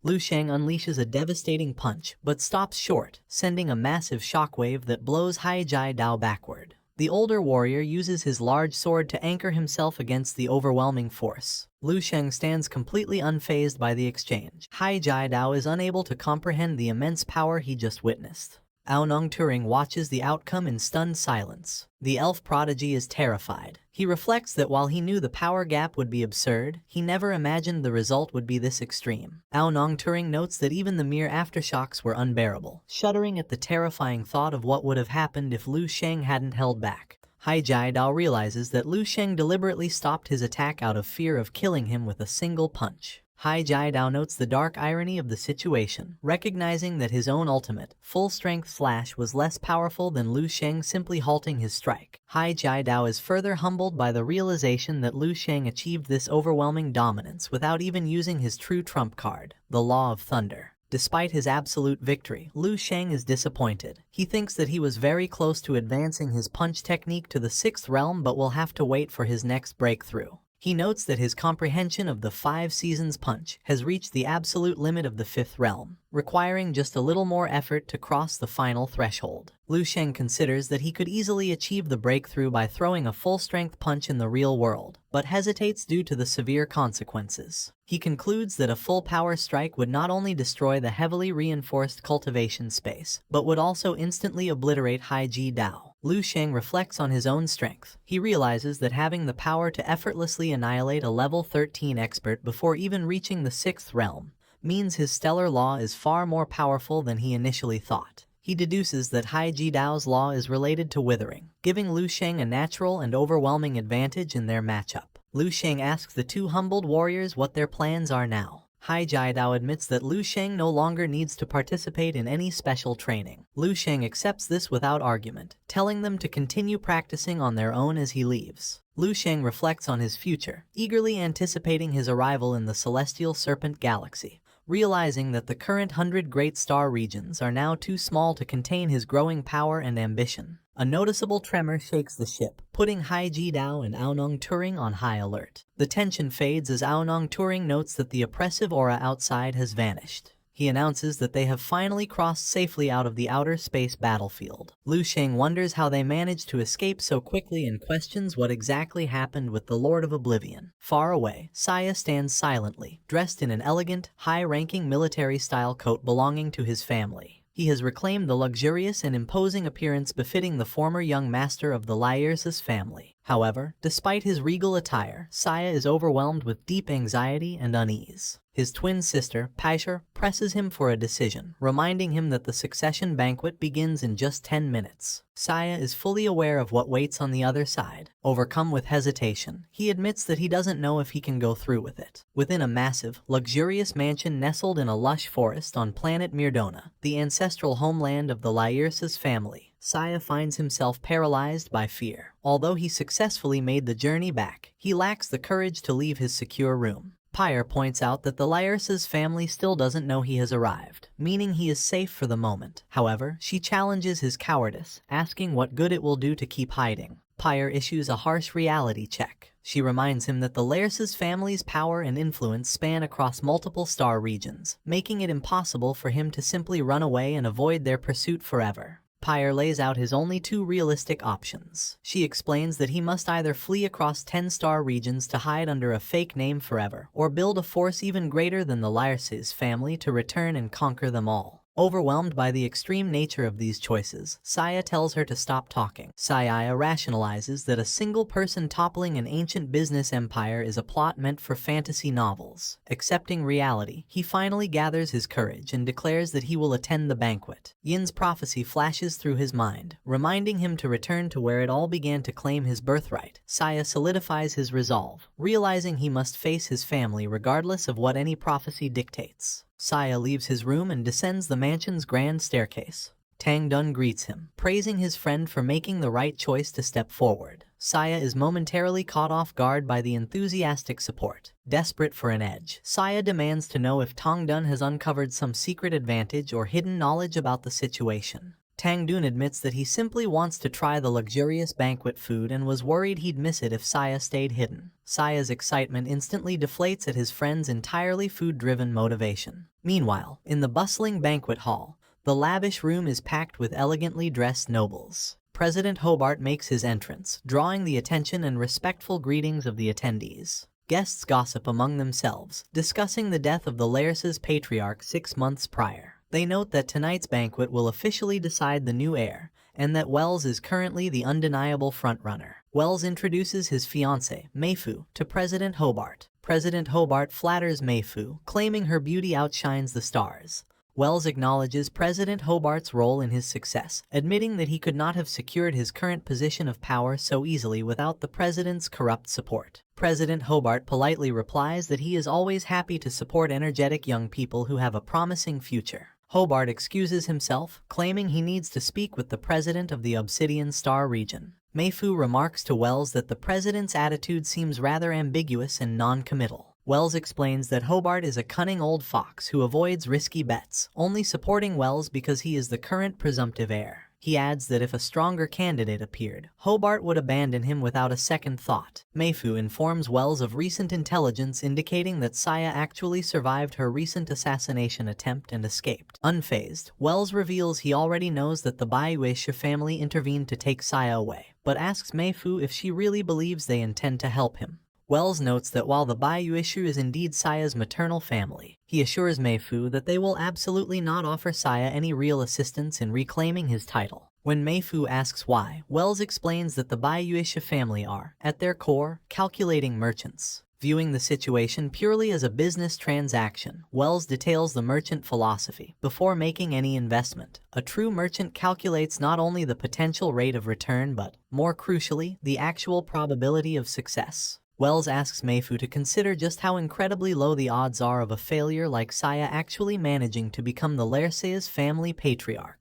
Lu Sheng unleashes a devastating punch, but stops short, sending a massive shockwave that blows Hai Jai Dao backward. The older warrior uses his large sword to anchor himself against the overwhelming force. Lu Sheng stands completely unfazed by the exchange. Hai Jai Dao is unable to comprehend the immense power he just witnessed. Aonong Turing watches the outcome in stunned silence. The elf prodigy is terrified. He reflects that while he knew the power gap would be absurd, he never imagined the result would be this extreme. Aonong Turing notes that even the mere aftershocks were unbearable, shuddering at the terrifying thought of what would have happened if Lu Sheng hadn't held back. Hai Jai Dao realizes that Lu Sheng deliberately stopped his attack out of fear of killing him with a single punch. Hai Jai Dao notes the dark irony of the situation, recognizing that his own ultimate, full-strength slash was less powerful than Lu Sheng simply halting his strike. Hai Jai Dao is further humbled by the realization that Lu Sheng achieved this overwhelming dominance without even using his true trump card, the Law of Thunder. Despite his absolute victory, Lu Sheng is disappointed. He thinks that he was very close to advancing his punch technique to the 6th realm but will have to wait for his next breakthrough. He notes that his comprehension of the 5 seasons punch has reached the absolute limit of the 5th realm, requiring just a little more effort to cross the final threshold. Lu Sheng considers that he could easily achieve the breakthrough by throwing a full-strength punch in the real world, but hesitates due to the severe consequences. He concludes that a full-power strike would not only destroy the heavily reinforced cultivation space, but would also instantly obliterate Hai Ji Dao. Lu Sheng reflects on his own strength. He realizes that having the power to effortlessly annihilate a level 13 expert before even reaching the 6th realm means his stellar law is far more powerful than he initially thought. He deduces that Hai Ji Dao's law is related to withering, giving Lu Sheng a natural and overwhelming advantage in their matchup. Lu Sheng asks the two humbled warriors what their plans are now. Hai Jai Dao admits that Lu Sheng no longer needs to participate in any special training. Lu Sheng accepts this without argument, telling them to continue practicing on their own as he leaves. Lu Sheng reflects on his future, eagerly anticipating his arrival in the Celestial Serpent Galaxy, realizing that the current 100 Great Star regions are now too small to contain his growing power and ambition. A noticeable tremor shakes the ship, putting Hai Ji Dao and Aonong Turing on high alert. The tension fades as Aonong Turing notes that the oppressive aura outside has vanished. He announces that they have finally crossed safely out of the outer space battlefield. Lu Sheng wonders how they managed to escape so quickly and questions what exactly happened with the Lord of Oblivion. Far away, Saya stands silently, dressed in an elegant, high-ranking military-style coat belonging to his family. He has reclaimed the luxurious and imposing appearance befitting the former young master of the Lyersis family. However, despite his regal attire, Saya is overwhelmed with deep anxiety and unease. His twin sister, Paisher, presses him for a decision, reminding him that the succession banquet begins in just 10 minutes. Saya is fully aware of what waits on the other side. Overcome with hesitation, he admits that he doesn't know if he can go through with it. Within a massive, luxurious mansion nestled in a lush forest on planet Myrdona, the ancestral homeland of the Lyersis family, Saya finds himself paralyzed by fear. Although he successfully made the journey back, he lacks the courage to leave his secure room. Pyre points out that the Lyersis family still doesn't know he has arrived, meaning he is safe for the moment. However, she challenges his cowardice, asking what good it will do to keep hiding. Pyre issues a harsh reality check. She reminds him that the Lyersis family's power and influence span across multiple star regions, making it impossible for him to simply run away and avoid their pursuit forever. Pyre lays out his only two realistic options. She explains that he must either flee across 10-star regions to hide under a fake name forever, or build a force even greater than the Lyersis family to return and conquer them all. Overwhelmed by the extreme nature of these choices, Saya tells her to stop talking. Saya rationalizes that a single person toppling an ancient business empire is a plot meant for fantasy novels. Accepting reality, he finally gathers his courage and declares that he will attend the banquet. Yin's prophecy flashes through his mind, reminding him to return to where it all began to claim his birthright. Saya solidifies his resolve, realizing he must face his family regardless of what any prophecy dictates. Saya leaves his room and descends the mansion's grand staircase. Tang Dun greets him, praising his friend for making the right choice to step forward. Saya is momentarily caught off guard by the enthusiastic support. Desperate for an edge, Saya demands to know if Tang Dun has uncovered some secret advantage or hidden knowledge about the situation. Tangdun admits that he simply wants to try the luxurious banquet food and was worried he'd miss it if Saya stayed hidden. Saya's excitement instantly deflates at his friend's entirely food-driven motivation. Meanwhile, in the bustling banquet hall, the lavish room is packed with elegantly dressed nobles. President Hobart makes his entrance, drawing the attention and respectful greetings of the attendees. Guests gossip among themselves, discussing the death of the Laris's patriarch 6 months prior. They note that tonight's banquet will officially decide the new heir, and that Wells is currently the undeniable frontrunner. Wells introduces his fiancée, Mayfu, to President Hobart. President Hobart flatters Mayfu, claiming her beauty outshines the stars. Wells acknowledges President Hobart's role in his success, admitting that he could not have secured his current position of power so easily without the president's corrupt support. President Hobart politely replies that he is always happy to support energetic young people who have a promising future. Hobart excuses himself, claiming he needs to speak with the president of the Obsidian Star region. Mayfu remarks to Wells that the president's attitude seems rather ambiguous and non-committal. Wells explains that Hobart is a cunning old fox who avoids risky bets, only supporting Wells because he is the current presumptive heir. He adds that if a stronger candidate appeared, Hobart would abandon him without a second thought. Mayfu informs Wells of recent intelligence indicating that Saya actually survived her recent assassination attempt and escaped. Unfazed, Wells reveals he already knows that the Bayuesha family intervened to take Saya away, but asks Mayfu if she really believes they intend to help him. Wells notes that while the Bayuesha is indeed Saya's maternal family, he assures Mayfu that they will absolutely not offer Saya any real assistance in reclaiming his title. When Mayfu asks why, Wells explains that the Bayuesha family are, at their core, calculating merchants. Viewing the situation purely as a business transaction, Wells details the merchant philosophy. Before making any investment, a true merchant calculates not only the potential rate of return but, more crucially, the actual probability of success. Wells asks Mayfu to consider just how incredibly low the odds are of a failure like Saya actually managing to become the Lersea's family patriarch.